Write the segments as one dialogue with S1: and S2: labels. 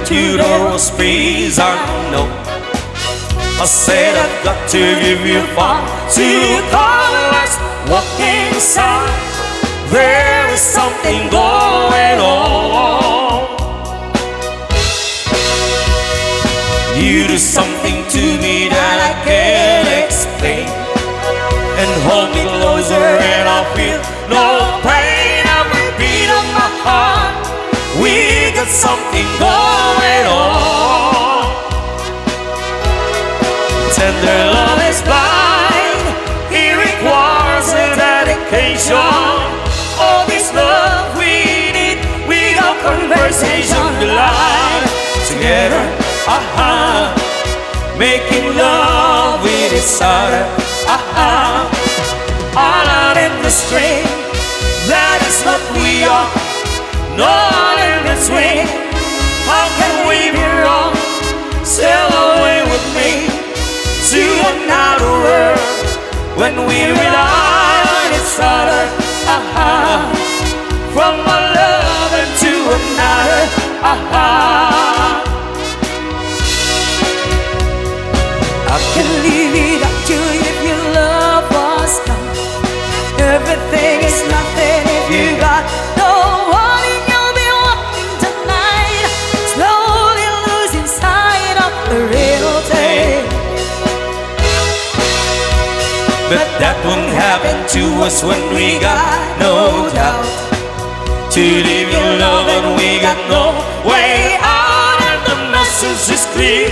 S1: to the space I know. I said I've got to give you far to call us walking inside. There is something going on. You do something to me that I can't explain, and hold me closer and I'll feel no pain. Every beat of my heart, we got something going on. Tender love is blind, it requires a dedication. All this love we need, we got conversation line together, making love with each other, all out in the string. That is what we are, not in between. How can we be wrong? Sail away with me to another world when we rely on each other, from one love into another, I can live without you if your love was gone. Everything is nothing if you got no one, and you'll be walking tonight, slowly losing sight of the real thing. But that won't happen to us when we got no doubt to live in love, and we got no way out. And the message is clear,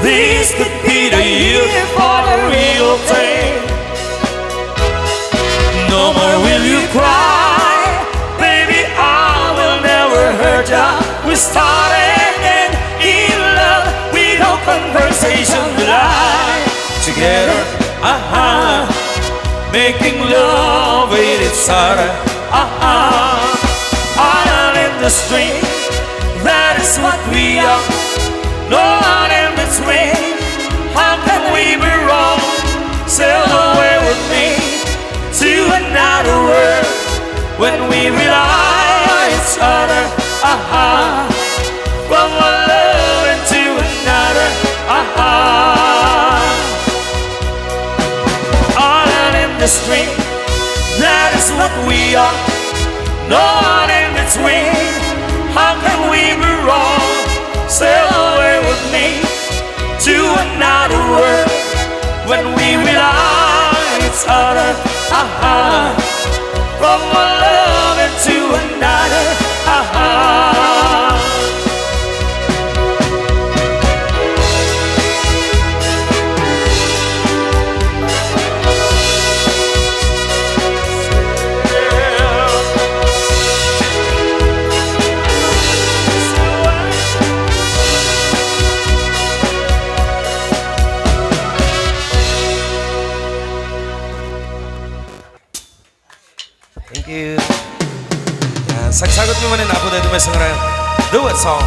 S1: this could be the year for the real thing. No more will you cry, baby, I will never hurt ya. We started in love, we no conversation line together, making love with each other, all in the stream. That is what we are, no one in between. How can we be wrong? Sail away with me to another world when we rely on each other, from one love into another, all out in the stream. That is what we are, no one in between. How can we be wrong? Sail away with me to another world when we rely on each other, from one love into another,
S2: Thank you. Saksagot mo man na po dito may sangaran. Duet song.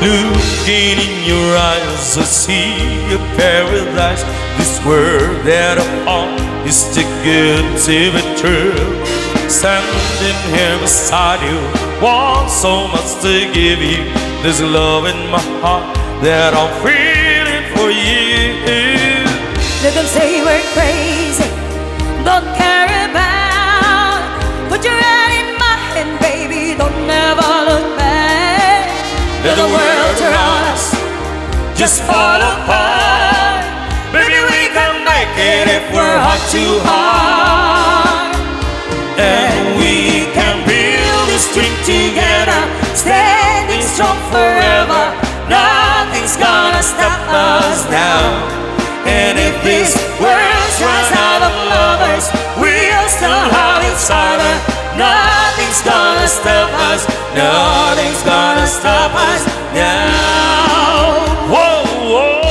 S1: Looking in your eyes, I see a paradise. This world that I'm on is too good to be true. Standing here beside you, want so much to give you. There's love in my heart that I'm feeling for you.
S3: Let them say we're crazy, don't care about. Put your hand in my hand, baby, don't never look back.
S1: Let the world around us just fall apart. Maybe we can make it if we're heart to heart. And we can build this dream together, standing strong forever. Nothing's gonna stop us now. And if this world runs out of lovers, we'll still have each other. Nothing's gonna stop us, nothing's gonna stop us now. Whoa, whoa.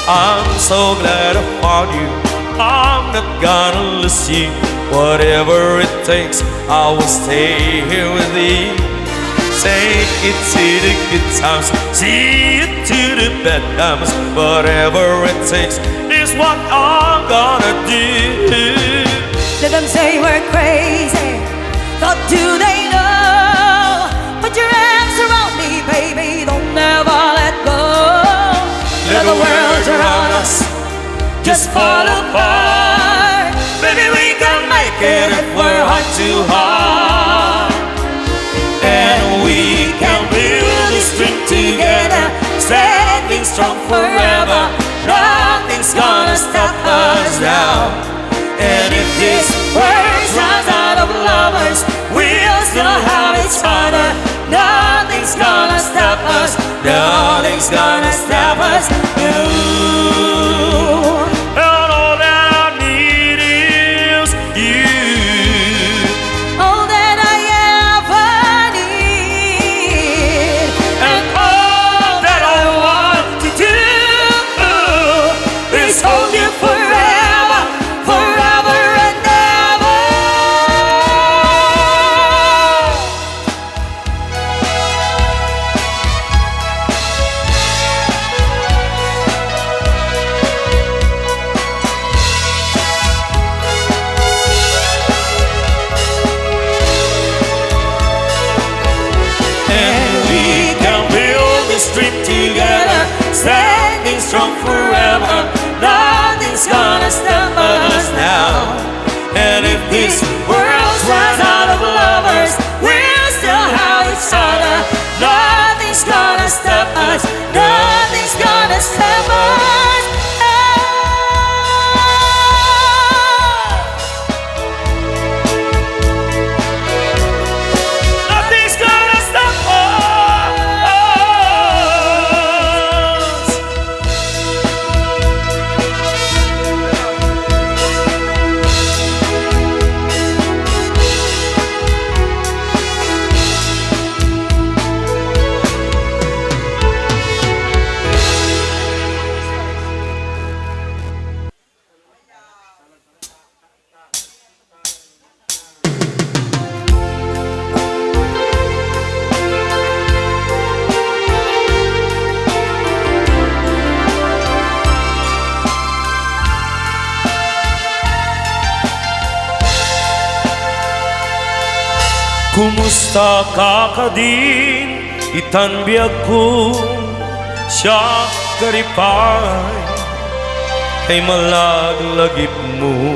S1: I'm so glad I found you, I'm not gonna lose you. Whatever it takes, I will stay here with you.
S2: take it to the good times, see it to the bad times. Whatever it takes is what I'm gonna do.
S3: Let them say we're crazy, but do they know? Put your arms around me, baby, don't never let go. Let the world around us just fall apart. Baby, we can make it if we're hard to hard.
S2: And we can build this dream together, standing strong forever. Nothing's gonna stop us now. And if this world runs out of lovers, we'll still have each other. Nothing's gonna stop us. Nothing's gonna stop us. You. And all that I need is you.
S3: All that I ever need,
S2: And all that I want to do is hold you forever, forever and ever. And we can build this dream together, standing strong forever. Nothing's gonna stop us now. And if this world runs out of lovers, we'll still have each other. Nothing's gonna stop us. Nothing's gonna stop us. Nothing's gonna stop us. Kumusta ka din? Itanbiag ko siya karipay kay malaglagip mo.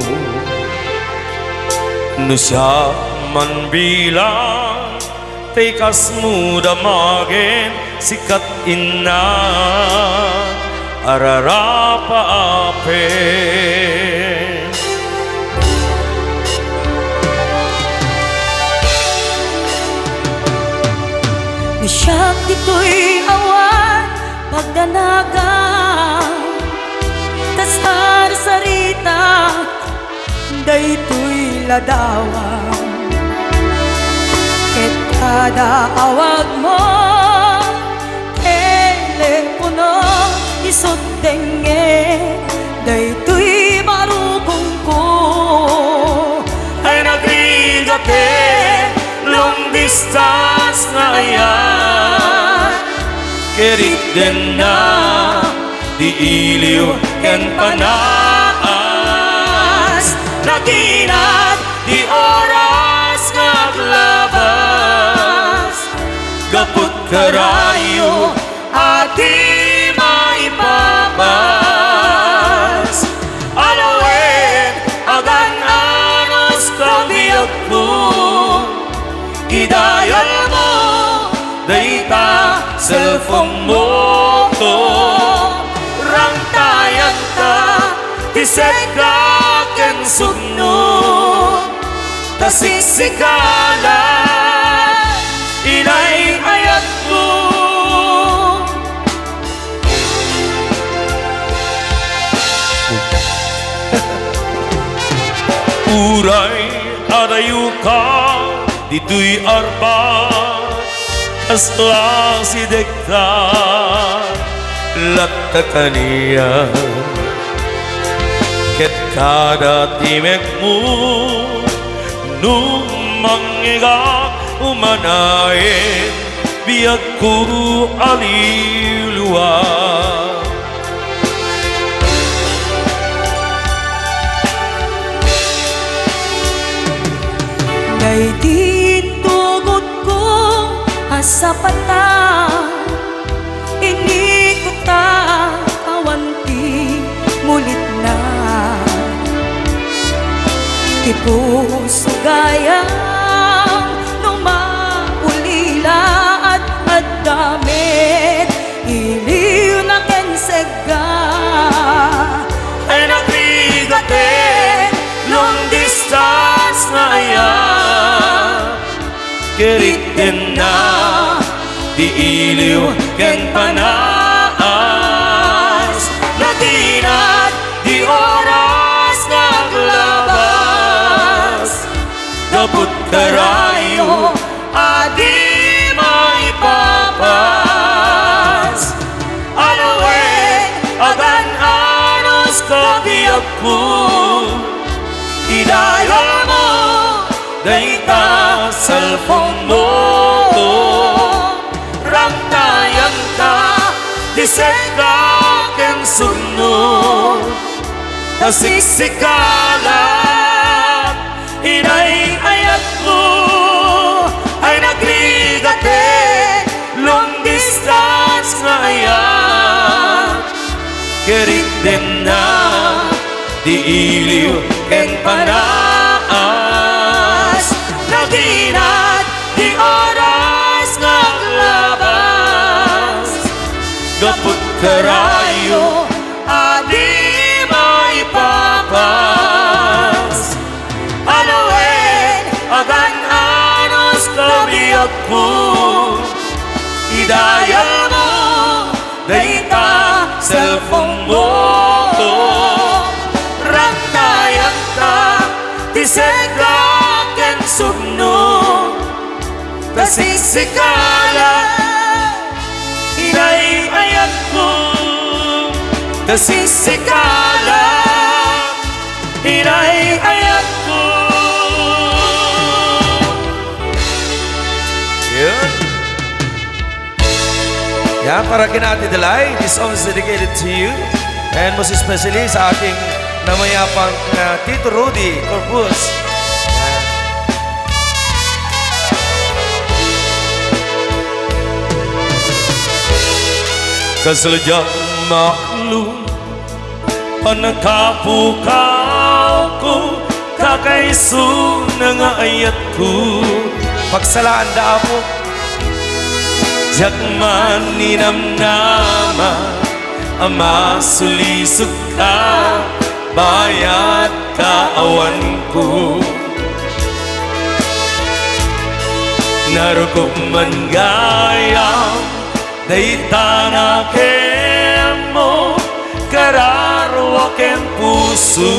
S2: No siya man bilang tekas mo damagin sikat ina ararapa apin.
S3: siyang dito'y awan pagdanagan tas sarita daytoy ladawan ket kada awag mo telepono isot denge daytoy marugong ko
S2: ay nagrigate long distance na yan kerit din na di iliw ken panaas naginat di oras naglabas gaput karayo ati maipabas alawen agan anos kabiyag mo idayal mo dayta cellphone mo rangtayan ka tisek ka ken sugno tasiksikala inay ayat mo uray adayu ka dito'y arbat asla si dekta latta kaniya ket kada timek mo nung mangigak umanayin
S1: biyag ko aliluwa.
S3: Ngay ditugot ko asapatan, inikot kawanti mulit na. Ti puso gayang numaulila at damit, iliw na kensega.
S1: Ay nagrigate long distance na ayan, kiritten na di iliw ken panas, natinat di oras naglabas, gabut karayo adi maipapas. Alawen agan anos kabiyak ko, idayal mo dayta cellphone mo, rantayan ka disega ken sunod, tasiksikala inay ayat ko. Ay nagrigate long distance na ayan, kerit din na di iliw ken panas, naginat di oras naglabas, gaput karayo adi maipapas. Alawen agan anos kabiyak ko, idayal mo dayta cellphone mo, rantayan ta tisega ken sugno, tasisikala inay ayat ko, tasisikala inay ayat ko. Yun. Yan, para kina Ate Delay, this song is dedicated to you, and most especially sa ating namayapang Tito Rudy Corpus. Yan. Kasaladyak maklum, panakapukaw ko, kakaiso na nga ayat ko, pagsalaan da mo jakman ninamnama, ama sulisog ka, bayat kaawan ko. Narukog man gayam dayta na mo, kararwa ken puso,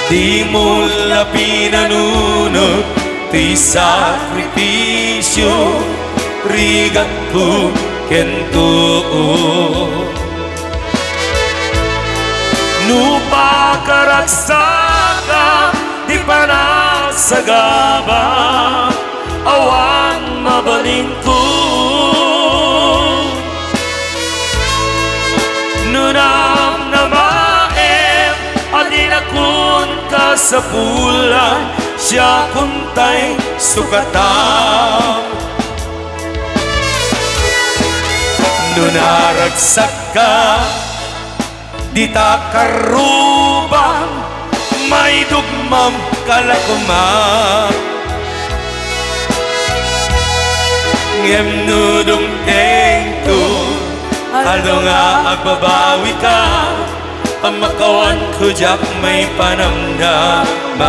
S1: di mo lapi nanunod ti sakripisyo, rigat ko ken tuo. Nupa karagsaka di panasagaba, awan mabaling ko. Nunam na maem adinakun ka sa pulan, siya kuntay sukatan. Nunaragsak ka di ta karubang, may dugmam kalakuman. Ngem nudong tengto, alo nga agbabawi ka, pamakawan ko jak may panamnaman.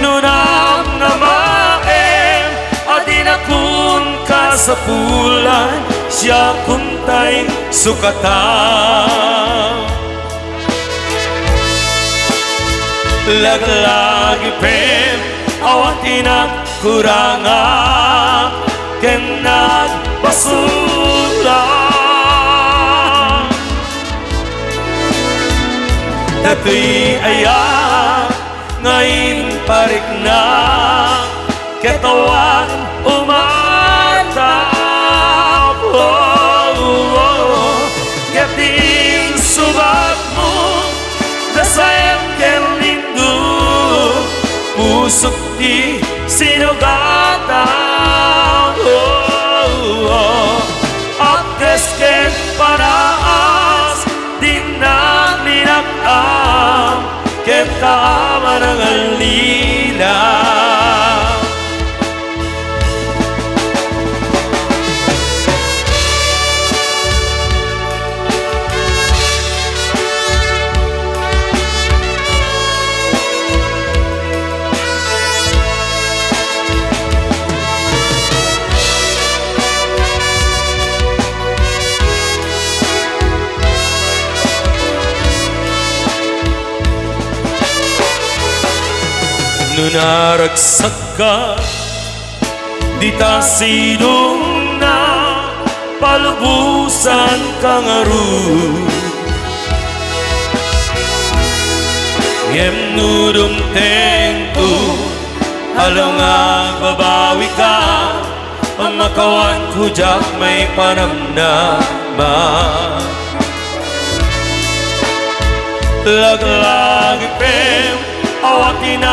S1: Nunam na maem adinakun ka sa pulan, siya kuntay sukatan. Laglagi pem awat inagkuranga, ken nagbasura. Dato'y ayak
S2: ngayon parik na katawan umatap. Yating subat mo dasayang kelindo pusok di sinugatan. Agnes ken paraas din na minakam kita manangalila. Naragsak ka, di ta sidong na palubusan ka nga ru. Ngem nudum tengku, halo nga babawi ka, pamakawan ko jak may panamnaman. Lag-lagi pem, awatin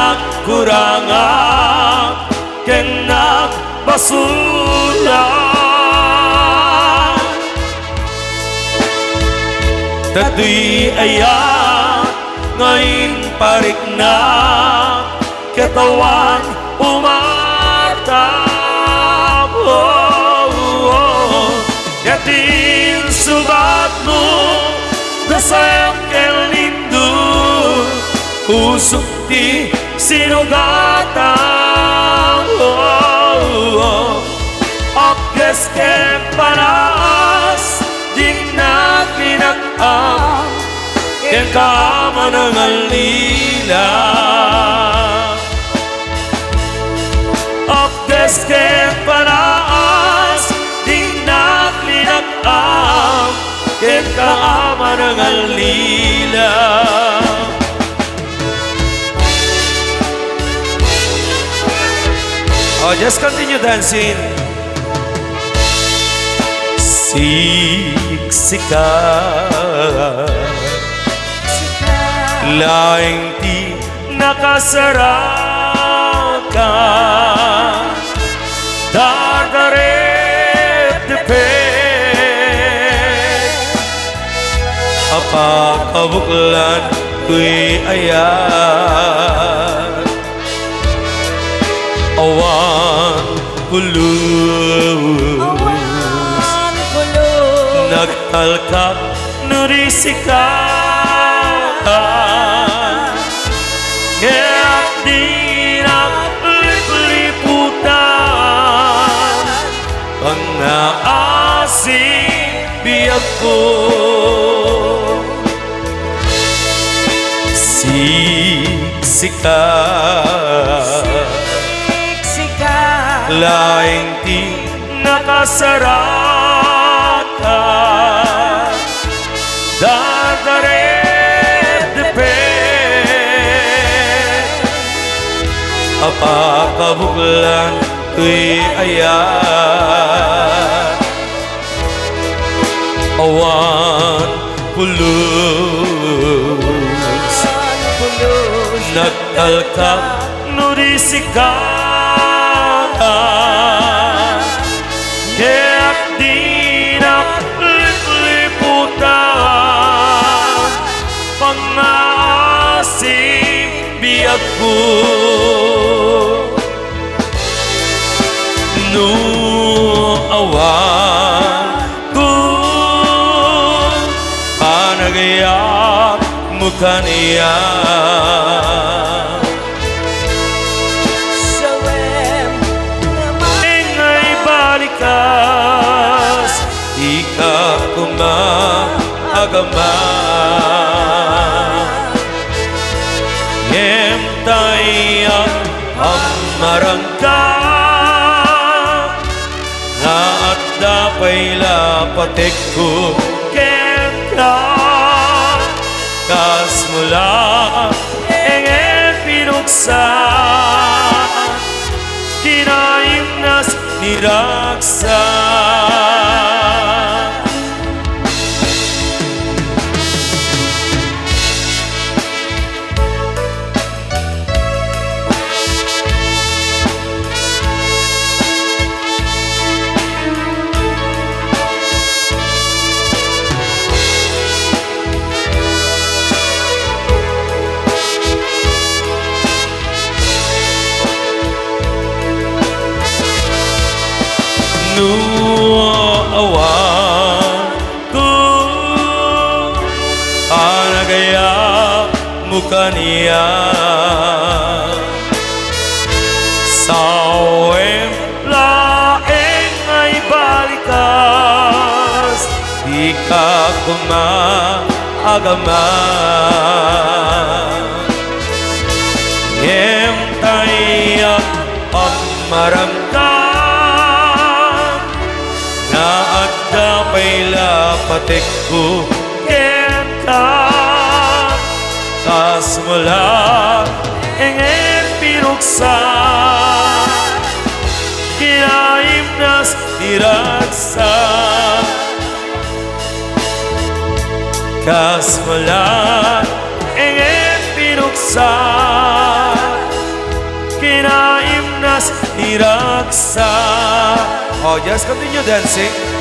S2: kurangan kenak basulan. Tatoy ayat ngayon parik na katawan umatap. Yatin subat mo dasayang kelindo usok di sinugatan. Agnes ken panas di na pinakam ken ka manangalila. Agnes ken panas di na pinakam ken ka manangalila. Oh, just continue dancing. Siksika laing di nakasarakan dadaret depet apa kabuklan kuy ayat awan pulus nagtalkap nurisikakan ngayon di nagliputan pang-aasing biyag ko. Siksika laing di nakasarakan dadaret depet apa kabuklan kuy ayat awan pulus nagtalkap nurisikakan kaya't di nagliputan pang-aasing biyag ko. No awan ko panagayak mo kaniya. Ika kumagama ngem tayak amarangka nga at dapay lapatek ko kenta kas mula engel pinug kinaimnas niraksa. Nuawan ko anagaya mo kaniya sawem laeng ay balikas di ka kumaagaman yem tayo pamaramdam na agdapay lapatek ko ken ka kas mula engen piruksa kinaimnas niraksa kas mula engen piruksa kinaimnas niraksa. Oh, just continue dancing.